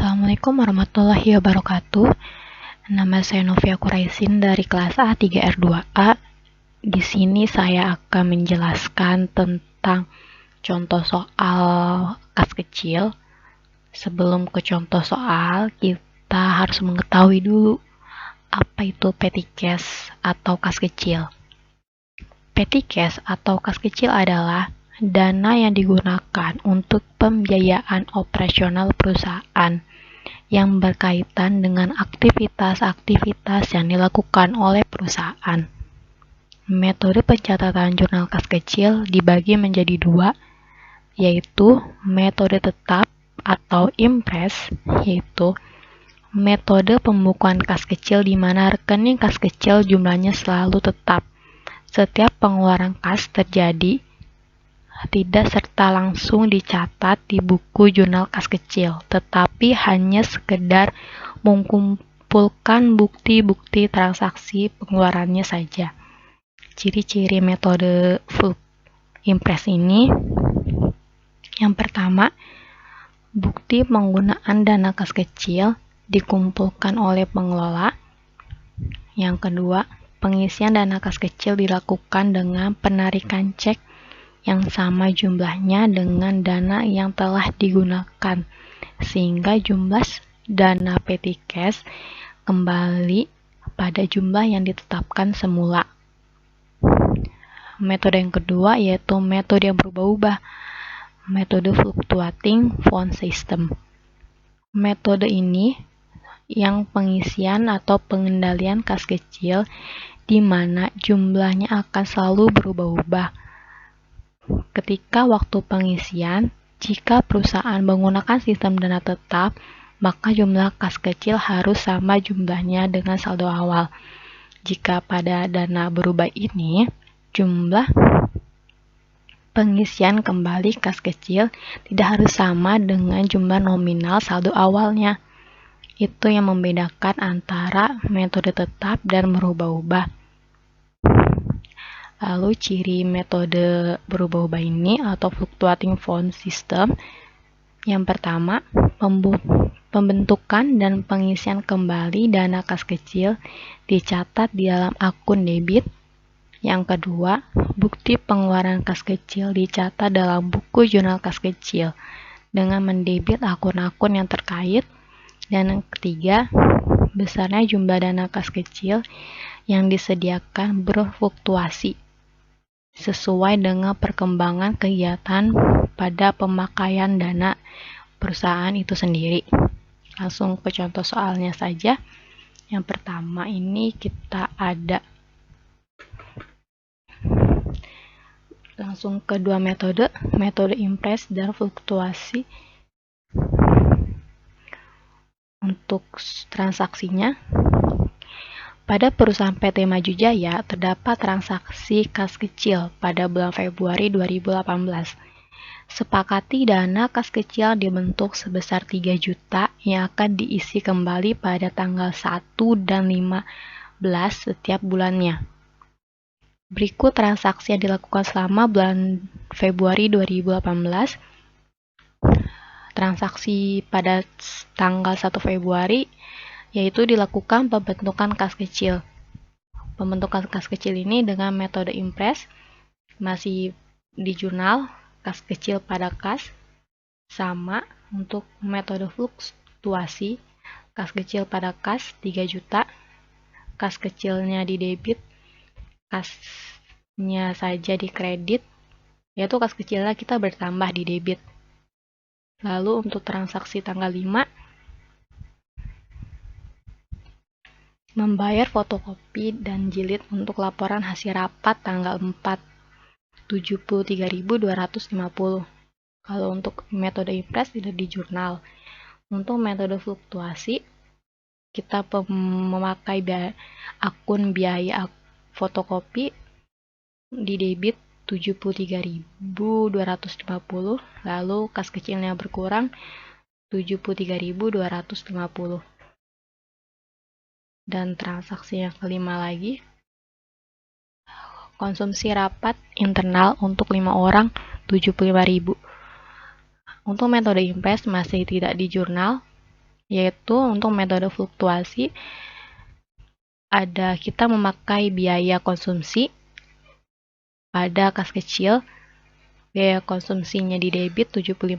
Assalamualaikum warahmatullahi wabarakatuh. Nama saya Novia Quraisin dari kelas A 3R2A. Di sini saya akan menjelaskan tentang contoh soal kas kecil. Sebelum ke contoh soal, kita harus mengetahui dulu apa itu petty cash atau kas kecil. Petty cash atau kas kecil adalah dana yang digunakan untuk pembiayaan operasional perusahaan yang berkaitan dengan aktivitas-aktivitas yang dilakukan oleh perusahaan. Metode pencatatan jurnal kas kecil dibagi menjadi dua, yaitu metode tetap atau impres, yaitu metode pembukuan kas kecil di mana rekening kas kecil jumlahnya selalu tetap. Setiap pengeluaran kas terjadi tidak serta langsung dicatat di buku jurnal kas kecil, tetapi hanya sekedar mengumpulkan bukti-bukti transaksi pengeluarannya saja. Ciri-ciri metode full impres ini, yang pertama, bukti penggunaan dana kas kecil dikumpulkan oleh pengelola. Yang kedua, pengisian dana kas kecil dilakukan dengan penarikan cek yang sama jumlahnya dengan dana yang telah digunakan, sehingga jumlah dana petty cash kembali pada jumlah yang ditetapkan semula. Metode yang kedua yaitu metode yang berubah-ubah, metode fluctuating fund system. Metode ini yang pengisian atau pengendalian kas kecil di mana jumlahnya akan selalu berubah-ubah. Ketika waktu pengisian, jika perusahaan menggunakan sistem dana tetap, maka jumlah kas kecil harus sama jumlahnya dengan saldo awal. Jika pada dana berubah ini, jumlah pengisian kembali kas kecil tidak harus sama dengan jumlah nominal saldo awalnya. Itu yang membedakan antara metode tetap dan berubah-ubah. Lalu ciri metode berubah-ubah ini atau fluctuating fund system, yang pertama, pembentukan dan pengisian kembali dana kas kecil dicatat di dalam akun debit. Yang kedua, bukti pengeluaran kas kecil dicatat dalam buku jurnal kas kecil dengan mendebit akun-akun yang terkait. Dan yang ketiga, besarnya jumlah dana kas kecil yang disediakan berfluktuasi sesuai dengan perkembangan kegiatan pada pemakaian dana perusahaan itu sendiri. Langsung ke contoh soalnya saja. Yang pertama ini kita ada langsung kedua metode impres dan fluktuasi. Untuk transaksinya, pada perusahaan PT Maju Jaya terdapat transaksi kas kecil pada bulan Februari 2018. Sepakati dana kas kecil dibentuk sebesar 3 juta yang akan diisi kembali pada tanggal 1 dan 15 setiap bulannya. Berikut transaksi yang dilakukan selama bulan Februari 2018. Transaksi pada tanggal 1 Februari yaitu dilakukan pembentukan kas kecil. Pembentukan kas kecil ini dengan metode impres, masih di jurnal, kas kecil pada kas, sama. Untuk metode fluktuasi, kas kecil pada kas 3 juta, kas kecilnya di debit, kasnya saja di kredit, yaitu kas kecilnya kita bertambah di debit. Lalu untuk transaksi tanggal 5, membayar fotokopi dan jilid untuk laporan hasil rapat tanggal 4, 73.250. Kalau untuk metode impres tidak di jurnal. Untuk metode fluktuasi, kita memakai akun biaya fotokopi di debit 73.250, lalu kas kecilnya berkurang 73.250. Dan transaksi yang kelima lagi, konsumsi rapat internal untuk 5 orang 75.000. Untuk metode impres masih tidak di jurnal, yaitu untuk metode fluktuasi ada kita memakai biaya konsumsi pada kas kecil. Biaya konsumsinya di debit 75.000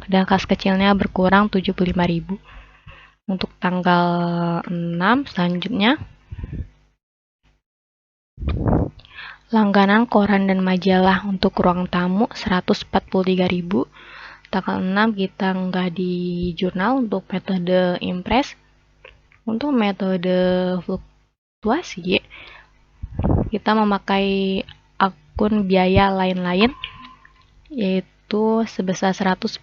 dan kas kecilnya berkurang 75.000. Untuk tanggal 6 selanjutnya, langganan koran dan majalah untuk ruang tamu 143.000. Tanggal 6 kita nggak di jurnal untuk metode impress. Untuk metode fluktuasi kita memakai akun biaya lain-lain yaitu sebesar 143.000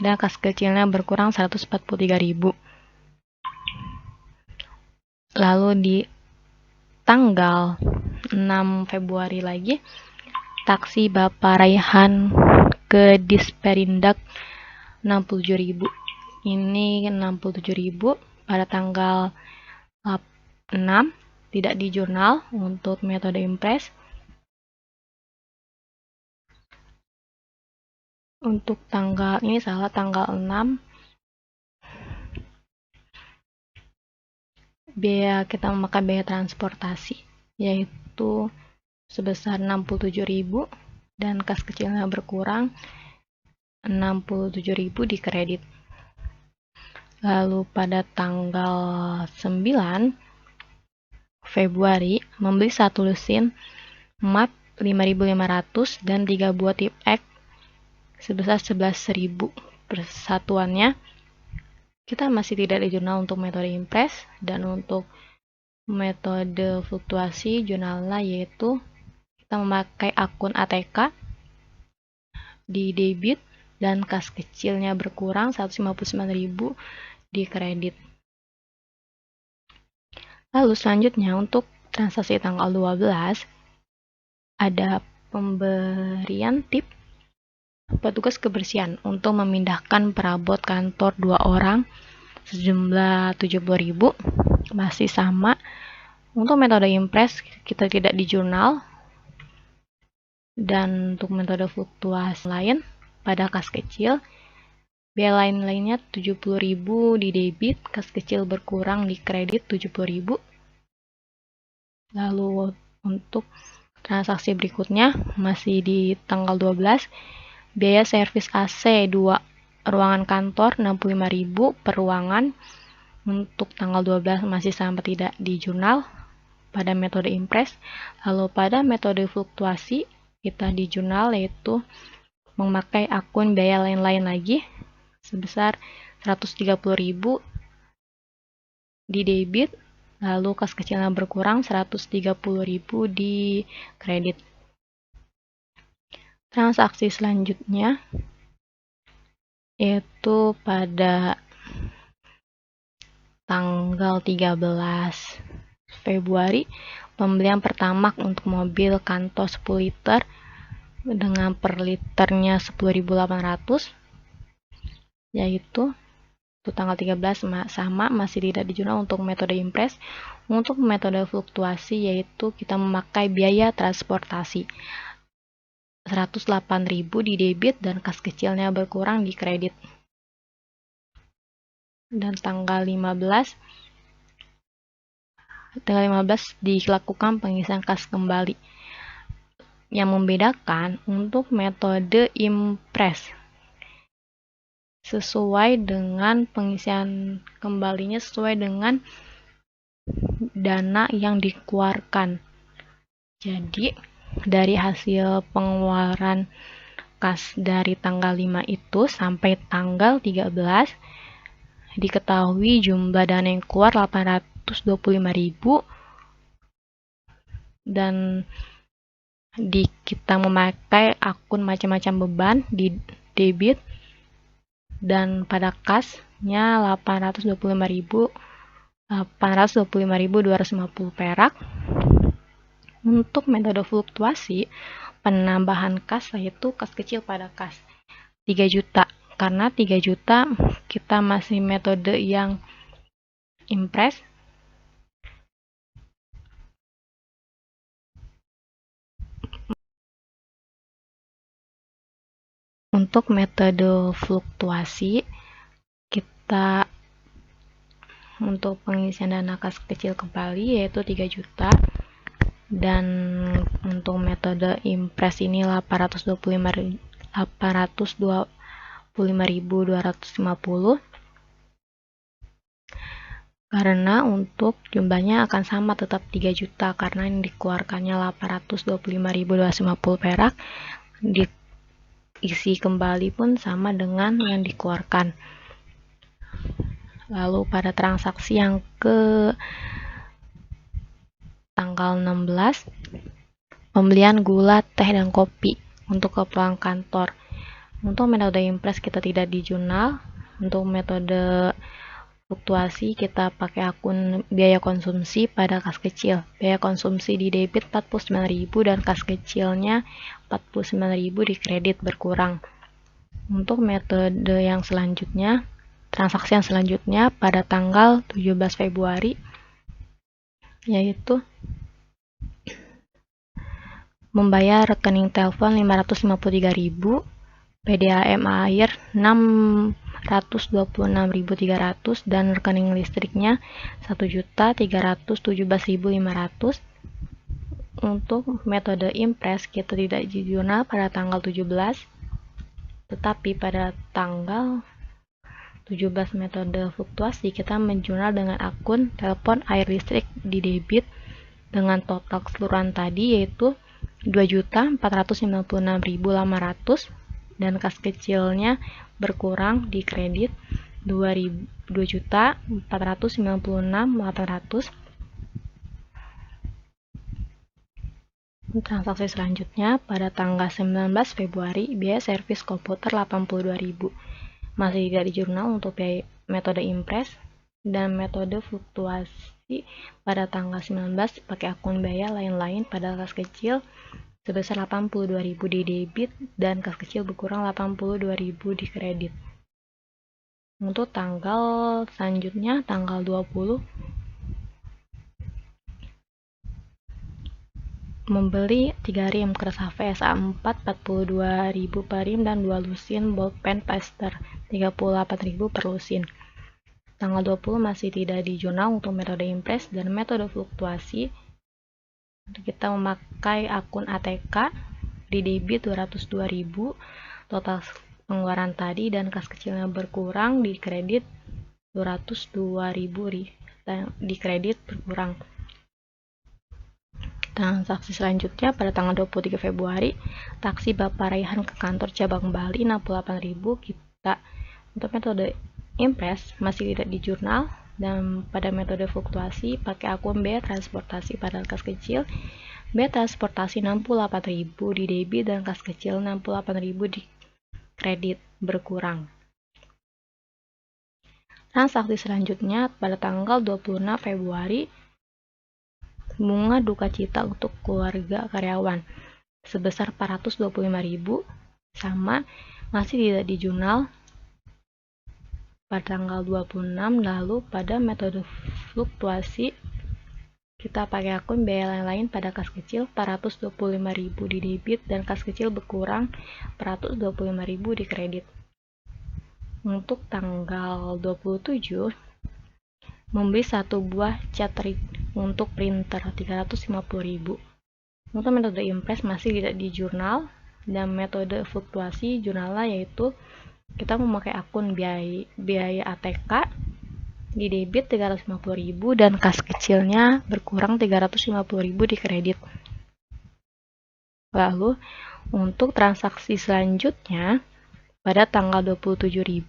dan kas kecilnya berkurang 143.000. Lalu di tanggal 6 Februari lagi, taksi Bapak Raihan ke Disperindak 67.000. Ini 67.000 pada tanggal 6, tidak di jurnal untuk metode impress. Untuk tanggal ini tanggal 6, biaya kita memakai biaya transportasi yaitu sebesar 67.000 dan kas kecilnya berkurang 67.000 di kredit. Lalu pada tanggal 9 Februari membeli satu lusin mat 5.500 dan 3 buah tip X sebesar 11.000 persatuannya. Kita masih tidak di jurnal untuk metode impress, dan untuk metode fluktuasi jurnalnya yaitu kita memakai akun ATK di debit dan kas kecilnya berkurang 159.000 di kredit. Lalu selanjutnya untuk transaksi tanggal 12 ada pemberian tip petugas kebersihan untuk memindahkan perabot kantor 2 orang sejumlah 70.000, masih sama. Untuk metode impress kita tidak di jurnal, dan untuk metode fluktuasi lain pada kas kecil biaya lain-lainnya 70.000 di debit, kas kecil berkurang di kredit 70.000. Lalu untuk transaksi berikutnya masih di tanggal 12, biaya servis AC 2 ruangan kantor 65.000 per ruangan. Untuk tanggal 12 masih sama, tidak di jurnal pada metode impress. Lalu pada metode fluktuasi kita di jurnal yaitu memakai akun biaya lain-lain lagi sebesar 130.000 di debit, lalu kas kecilnya berkurang 130.000 di kredit. Transaksi selanjutnya yaitu pada tanggal 13 Februari pembelian pertamax untuk mobil Canto 10 liter dengan per liternya 10.800, yaitu untuk tanggal 13 sama, masih tidak di jurnal untuk metode impress. Untuk metode fluktuasi yaitu kita memakai biaya transportasi 108.000 di debit dan kas kecilnya berkurang di kredit. Dan tanggal 15 dilakukan pengisian kas kembali. Yang membedakan untuk metode impress sesuai dengan pengisian kembalinya sesuai dengan dana yang dikeluarkan. Jadi dari hasil pengeluaran kas dari tanggal 5 itu sampai tanggal 13 diketahui jumlah dana yang keluar 825.000, dan kita memakai akun macam-macam beban di debit dan pada kasnya 825.250 perak. Untuk metode fluktuasi penambahan kas yaitu kas kecil pada kas 3 juta. Karena 3 juta kita masih metode yang impress, Untuk metode fluktuasi, kita untuk pengisian dana kas kecil kembali yaitu 3 juta, dan untuk metode impres ini 825.250, karena untuk jumlahnya akan sama, tetap 3 juta karena yang dikeluarkannya 825.250 perak, diisi kembali pun sama dengan yang dikeluarkan. Lalu pada transaksi yang ke tanggal 16, pembelian gula, teh, dan kopi untuk keperluan kantor. Untuk metode impres kita tidak di jurnal. Untuk metode fluktuasi kita pakai akun biaya konsumsi pada kas kecil. Biaya konsumsi di debit 49.000 dan kas kecilnya 49.000 di kredit berkurang. Untuk metode yang selanjutnya, transaksi yang selanjutnya pada tanggal 17 Februari yaitu membayar rekening telepon 553.000, PDAM air 626.300, dan rekening listriknya 1.317.500. Untuk metode impres kita tidak di jurnal pada tanggal 17, tetapi pada tanggal 17 metode fluktuasi kita menjurnal dengan akun telepon, air, listrik di debit dengan total keseluruhan tadi yaitu 2.496.800, dan kas kecilnya berkurang di kredit 2.496.800. Transaksi selanjutnya pada tanggal 19 Februari biaya servis komputer 82.000. Masih tidak di jurnal untuk biaya metode impres, dan metode fluktuasi pada tanggal 19 pakai akun biaya lain-lain pada kas kecil sebesar 82.000 di debit dan kas kecil berkurang 82.000 di kredit. Untuk tanggal selanjutnya tanggal 20, membeli 3 rim keras HVS A4 42.000 per rim dan 2 lusin bolpen paster 38.000 per lusin. Tanggal 20 masih tidak di jurnal untuk metode impres dan metode fluktuasi. Kita memakai akun ATK di debit 202.000, total pengeluaran tadi dan kas kecilnya berkurang, di kredit 202.000 di kredit berkurang. Transaksi selanjutnya pada tanggal 23 Februari, taksi Bapak Raihan ke kantor cabang Bali 68.000. Kita untuk metode impres masih tidak di jurnal, dan pada metode fluktuasi pakai akun biaya transportasi pada kas kecil. Biaya transportasi 68.000 di debit dan kas kecil 68.000 di kredit berkurang. Transaksi selanjutnya pada tanggal 26 Februari, bunga duka cita untuk keluarga karyawan sebesar 425.000, sama, masih tidak di jurnal pada tanggal 26. Lalu pada metode fluktuasi kita pakai akun biaya lain-lain pada kas kecil 425.000 di debit dan kas kecil berkurang 425.000 di kredit. Untuk tanggal 27, membeli 1 buah cat untuk printer 350.000. Untuk metode impres masih tidak di jurnal, dan metode fluktuasi jurnalnya yaitu kita memakai akun biaya ATK di debit 350.000 dan kas kecilnya berkurang 350.000 di kredit. Lalu untuk transaksi selanjutnya pada tanggal 27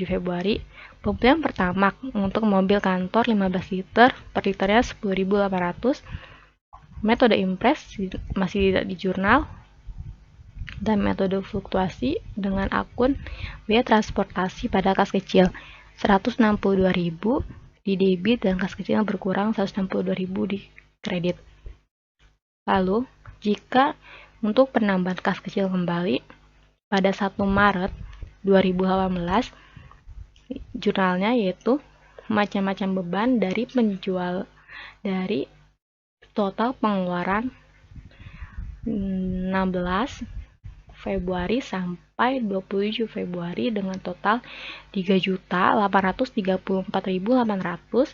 Februari, pembelian pertama untuk mobil kantor 15 liter, per liternya 10.800. Metode impres masih tidak di jurnal, dan metode fluktuasi dengan akun biaya transportasi pada kas kecil 162.000 di debit dan kas kecilnya berkurang 162.000 di kredit. Lalu jika untuk penambahan kas kecil kembali pada 1 Maret 2018, jurnalnya yaitu macam-macam beban dari penjual dari total pengeluaran 16 Februari sampai 27 Februari dengan total 3.834.800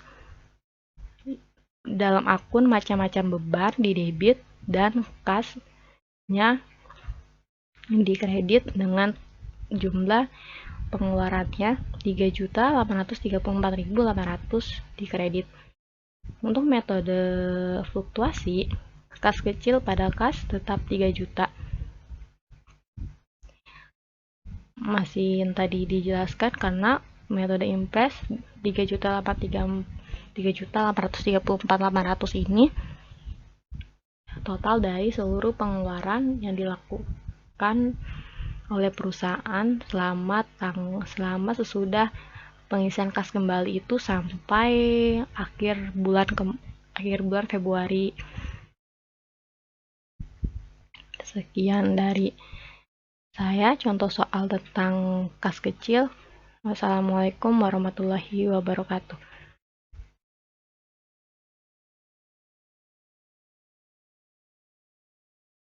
dalam akun macam-macam beban di debit dan kasnya di kredit dengan jumlah pengeluarannya 3.834.800 di kredit. Untuk metode fluktuasi, kas kecil pada kas tetap 3 juta. Masih yang tadi dijelaskan karena metode impres 3.834.800 ini total dari seluruh pengeluaran yang dilakukan oleh perusahaan selama sesudah pengisian kas kembali itu sampai akhir bulan Februari. Sekian dari saya contoh soal tentang kas kecil. Wassalamualaikum warahmatullahi wabarakatuh.